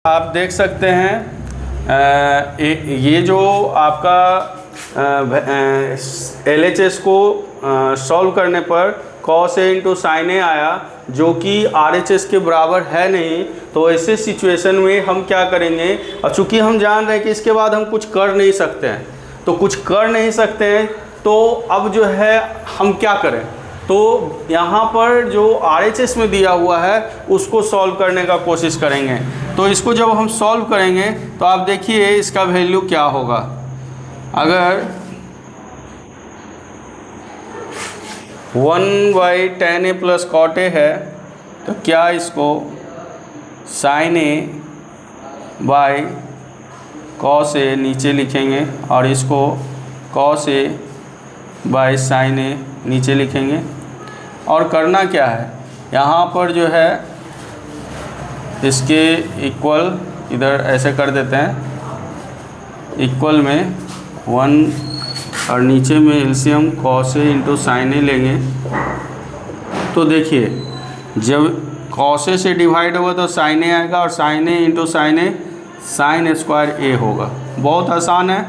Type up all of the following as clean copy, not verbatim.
आप देख सकते हैं ये जो आपका LHS को सॉल्व करने पर cos A इंटू साइन ए आया, जो कि RHS के बराबर है नहीं। तो ऐसे सिचुएशन में हम क्या करेंगे, और चूँकि हम जान रहे हैं कि इसके बाद हम कुछ कर नहीं सकते हैं, तो कुछ कर नहीं सकते हैं, तो अब जो है हम क्या करें, तो यहाँ पर जो RHS में दिया हुआ है उसको सॉल्व करने का कोशिश करेंगे। तो इसको जब हम सॉल्व करेंगे तो आप देखिए इसका वैल्यू क्या होगा। अगर 1/tan A plus cot A है तो क्या इसको sin A by cos A नीचे लिखेंगे और इसको cos A by sin A नीचे लिखेंगे। और करना क्या है, यहाँ पर जो है इसके इक्वल इधर ऐसे कर देते हैं, इक्वल में 1 और नीचे में LCM cos A into sine A लेंगे। तो देखिए जब cos A से डिवाइड होगा तो sin A आएगा और sin A into sine A sin square A होगा। बहुत आसान है,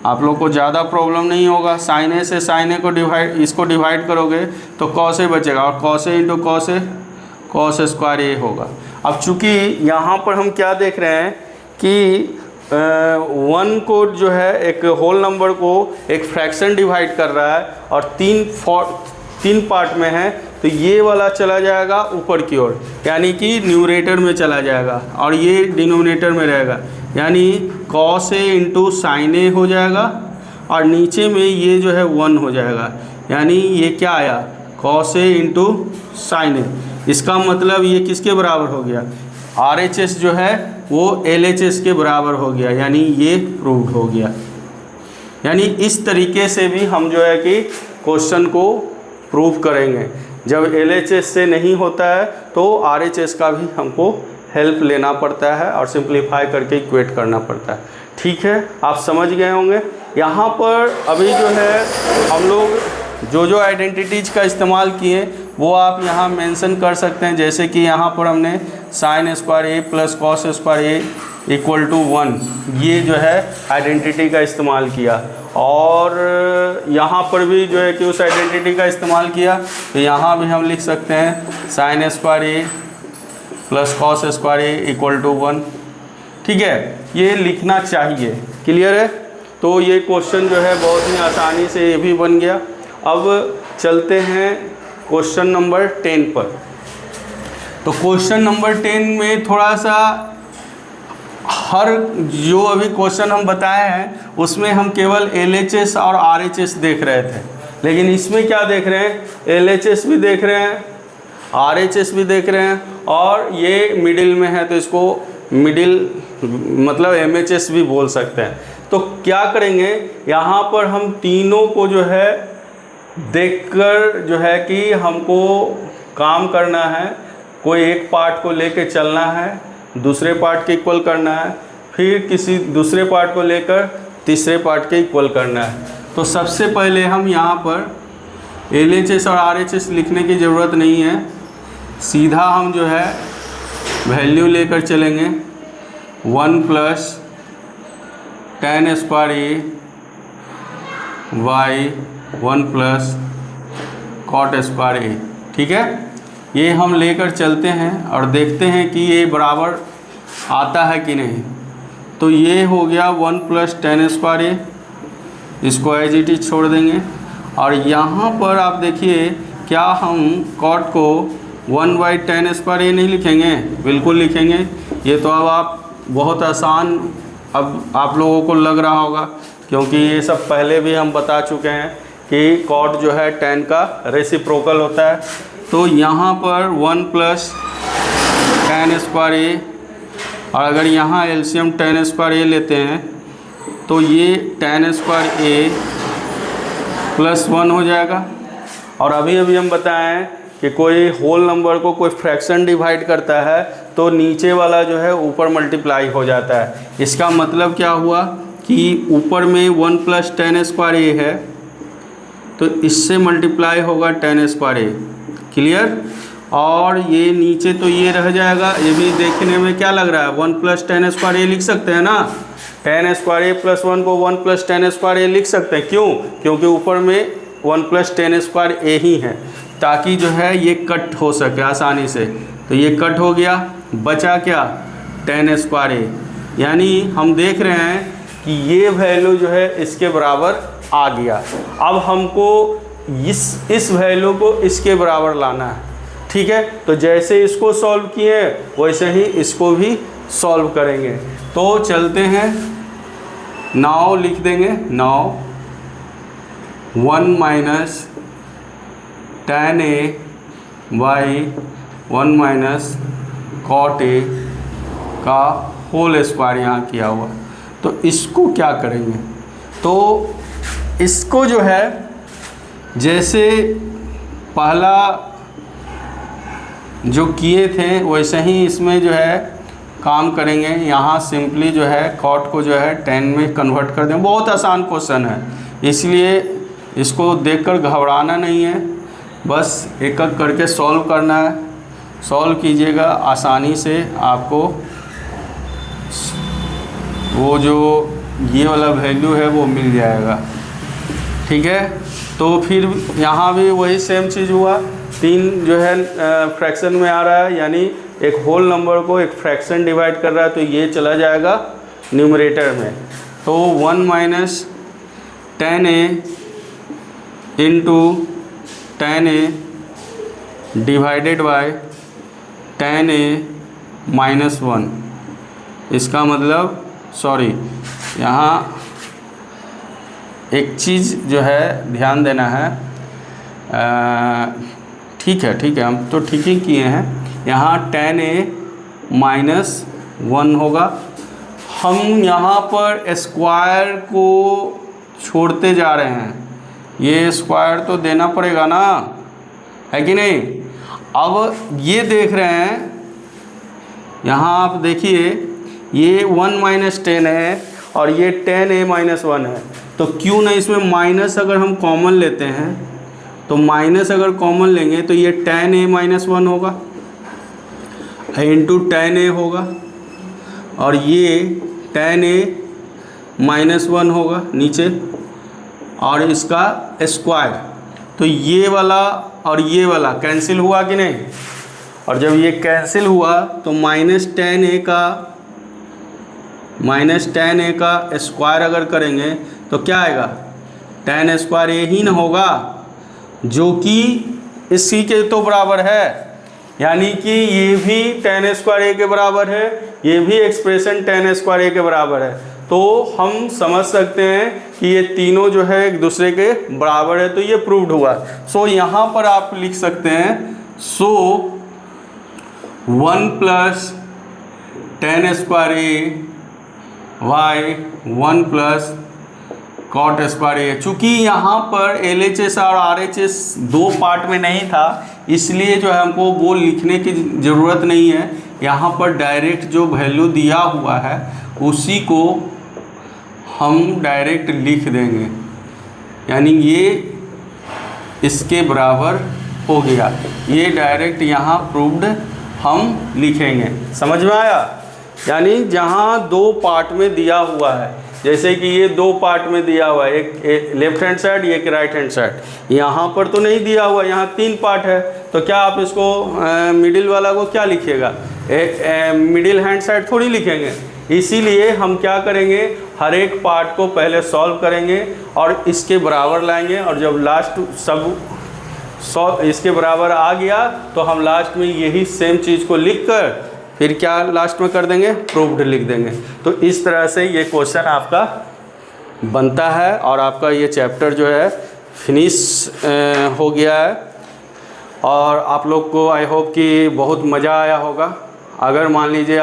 आप लोग को ज़्यादा प्रॉब्लम नहीं होगा। sin A से sin A को इसको डिवाइड करोगे तो cos A बचेगा और cos A into cos square A होगा। अब चूँकि यहाँ पर हम क्या देख रहे हैं कि 1 को जो है एक होल नंबर को एक फ्रैक्शन डिवाइड कर रहा है और तीन पार्ट में है, तो ये वाला चला जाएगा ऊपर की ओर, यानी कि न्यूमरेटर में चला जाएगा और ये डिनोमिनेटर में रहेगा, यानी cos A इंटू साइन ए हो जाएगा और नीचे में ये जो है 1 हो जाएगा, यानी ये क्या आया cos A इंटू साइन ए। इसका मतलब ये किसके बराबर हो गया, RHS जो है वो LHS के बराबर हो गया, यानी ये प्रूव्ड हो गया। यानी इस तरीके से भी हम जो है कि क्वेश्चन को प्रूव करेंगे। जब LHS से नहीं होता है तो RHS का भी हमको हेल्प लेना पड़ता है और सिंप्लीफाई करके इक्वेट करना पड़ता है। ठीक है, आप समझ गए होंगे। यहाँ पर अभी जो है हम लोग जो आइडेंटिटीज़ का इस्तेमाल किए वो आप यहाँ मेंशन कर सकते हैं। जैसे कि यहाँ पर हमने sine square A plus cos square A equal to 1, ये जो है आइडेंटिटी का इस्तेमाल किया। और यहाँ पर भी जो है कि उस आइडेंटिटी का इस्तेमाल किया, तो यहाँ भी हम लिख सकते हैं sine square A plus cos square A equal to 1। ठीक है, ये लिखना चाहिए। क्लियर है। तो ये क्वेश्चन जो है बहुत ही आसानी से ये भी बन गया। अब चलते हैं क्वेश्चन नंबर 10 पर। तो क्वेश्चन नंबर 10 में थोड़ा सा हर जो अभी क्वेश्चन हम बताए हैं उसमें हम केवल LHS और RHS देख रहे थे, लेकिन इसमें क्या देख रहे हैं, LHS भी देख रहे हैं, RHS भी देख रहे हैं, और ये मिडिल में है तो इसको मिडिल मतलब MHS भी बोल सकते हैं। तो क्या करेंगे, यहाँ पर हम तीनों को जो है देखकर जो है कि हमको काम करना है। कोई एक पार्ट को लेके चलना है, दूसरे पार्ट के इक्वल करना है, फिर किसी दूसरे पार्ट को लेकर तीसरे पार्ट के इक्वल करना है। तो सबसे पहले हम यहाँ पर LHS और RHS लिखने की ज़रूरत नहीं है, सीधा हम जो है वैल्यू लेकर चलेंगे। 1 plus tan square A by 1 plus cot square A. ठीक है, ये हम लेकर चलते हैं और देखते हैं कि ये बराबर आता है कि नहीं। तो ये हो गया 1 प्लस tan स्क्वायर ए, इसको एज इट इज छोड़ देंगे। और यहाँ पर आप देखिए क्या हम कॉट को 1/tan स्क्वायर ए नहीं लिखेंगे, बिल्कुल लिखेंगे। ये तो अब आप बहुत आसान अब आप लोगों को लग रहा होगा, क्योंकि ये सब पहले भी हम बता चुके हैं कि कॉट जो है tan का रेसिप्रोकल होता है। तो यहाँ पर 1 प्लस tan स्क्वायर ए, और अगर यहाँ एलसीएम tan स्क्वायर ए लेते हैं तो ये tan स्क्वायर ए प्लस 1 हो जाएगा। और अभी हम बताएं कि कोई होल नंबर को कोई फ्रैक्शन डिवाइड करता है तो नीचे वाला जो है ऊपर मल्टीप्लाई हो जाता है। इसका मतलब क्या हुआ कि ऊपर में 1 प्लस tan स्क्वायर ए है तो इससे मल्टीप्लाई होगा tan स्क्वायर ए। क्लियर। और ये नीचे तो ये रह जाएगा। ये भी देखने में क्या लग रहा है, 1 + tan स्क्वायर ए लिख सकते हैं ना। tan स्क्वायर ए + 1 को 1 + tan स्क्वायर ए लिख सकते हैं। क्यों? क्योंकि ऊपर में 1 + tan स्क्वायर ए ही है, ताकि जो है ये कट हो सके आसानी से। तो ये कट हो गया, बचा क्या, tan स्क्वायर ए। यानी हम देख रहे हैं कि ये वैल्यू जो है इसके बराबर आ गया। अब हमको इस वैल्यू को इसके बराबर लाना है, ठीक है। तो जैसे इसको सॉल्व किए वैसे ही इसको भी सॉल्व करेंगे। तो चलते हैं, नाउ लिख देंगे, now 1 - tan a by 1 - cot a का होल स्क्वायर यहाँ किया हुआ। तो इसको क्या करेंगे, तो इसको जो है जैसे पहला जो किए थे वैसे ही इसमें जो है काम करेंगे। यहाँ सिंपली जो है कॉट को जो है tan में कन्वर्ट कर दें। बहुत आसान क्वेश्चन है, इसलिए इसको देखकर घबराना नहीं है, बस एक एक करके सॉल्व करना है। सॉल्व कीजिएगा, आसानी से आपको वो जो ये वाला वैल्यू है वो मिल जाएगा, ठीक है। तो फिर यहाँ भी वही सेम चीज़ हुआ, 3 जो है फ्रैक्शन में आ रहा है, यानी एक होल नंबर को एक फ्रैक्शन डिवाइड कर रहा है, तो ये चला जाएगा न्यूमरेटर में। तो 1 - tan a × tan a divided by tan a - 1। इसका मतलब सॉरी, यहाँ एक चीज़ जो है ध्यान देना है। ठीक है, हम तो ठीक ही किए हैं। यहाँ tan a - 1 होगा। हम यहाँ पर स्क्वायर को छोड़ते जा रहे हैं, ये स्क्वायर तो देना पड़ेगा ना, है कि नहीं। अब ये देख रहे हैं, यहाँ आप देखिए ये 1 - tan है और ये tan a - 1 है। तो क्यों ना इसमें माइनस अगर हम कॉमन लेते हैं, तो माइनस अगर कॉमन लेंगे तो ये tan a - 1 होगा इंटू tan a होगा, और ये tan a - 1 होगा नीचे, और इसका स्क्वायर। तो ये वाला और ये वाला कैंसिल हुआ कि नहीं, और जब ये कैंसिल हुआ तो -tan a का स्क्वायर अगर करेंगे तो क्या आएगा, tan स्क्वायर a ही ना होगा, जो कि इसी के तो बराबर है। यानी कि ये भी tan स्क्वायर a के बराबर है, ये भी एक्सप्रेशन tan स्क्वायर a के बराबर है। तो हम समझ सकते हैं कि ये तीनों जो है एक दूसरे के बराबर है, तो ये प्रूव्ड हुआ। सो यहाँ पर आप लिख सकते हैं, सो 1 + tan square a by 1 + cot square a। चूँकि यहाँ पर LHS और RHS 2 पार्ट में नहीं था, इसलिए जो है हमको वो लिखने की ज़रूरत नहीं है। यहाँ पर डायरेक्ट जो वैल्यू दिया हुआ है उसी को हम डायरेक्ट लिख देंगे, यानी ये इसके बराबर हो गया। ये डायरेक्ट यहाँ प्रूव्ड हम लिखेंगे। समझ में आया? यानी जहाँ 2 पार्ट में दिया हुआ है, जैसे कि ये 2 पार्ट में दिया हुआ है, एक लेफ्ट हैंड साइड, एक राइट हैंड साइड। यहाँ पर तो नहीं दिया हुआ, यहाँ 3 पार्ट है, तो क्या आप इसको मिडिल वाला को क्या लिखिएगा, मिडिल हैंड साइड थोड़ी लिखेंगे। इसीलिए हम क्या करेंगे, हर एक पार्ट को पहले सॉल्व करेंगे और इसके बराबर लाएंगे, और जब लास्ट सब इसके बराबर आ गया तो हम लास्ट में यही सेम चीज़ को लिखकर फिर क्या लास्ट में कर देंगे, प्रूव्ड लिख देंगे। तो इस तरह से ये क्वेश्चन आपका बनता है और आपका ये चैप्टर जो है फिनिश हो गया है। और आप लोग को आई होप कि बहुत मज़ा आया होगा। अगर मान लीजिए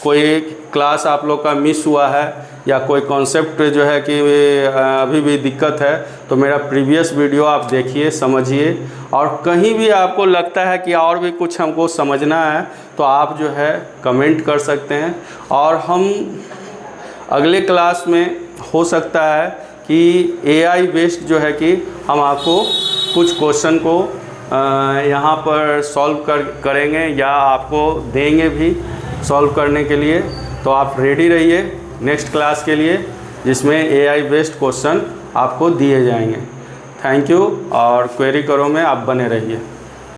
कोई क्लास आप लोग का मिस हुआ है या कोई कॉन्सेप्ट जो है कि अभी भी दिक्कत है, तो मेरा प्रीवियस वीडियो आप देखिए, समझिए, और कहीं भी आपको लगता है कि और भी कुछ हमको समझना है तो आप जो है कमेंट कर सकते हैं। और हम अगले क्लास में हो सकता है कि AI बेस्ड जो है कि हम आपको कुछ क्वेश्चन को यहाँ पर सॉल्व करेंगे या आपको देंगे भी सॉल्व करने के लिए। तो आप रेडी रहिए नेक्स्ट क्लास के लिए, जिसमें AI बेस्ड क्वेश्चन आपको दिए जाएंगे। थैंक यू, और क्वेरी करो में आप बने रहिए।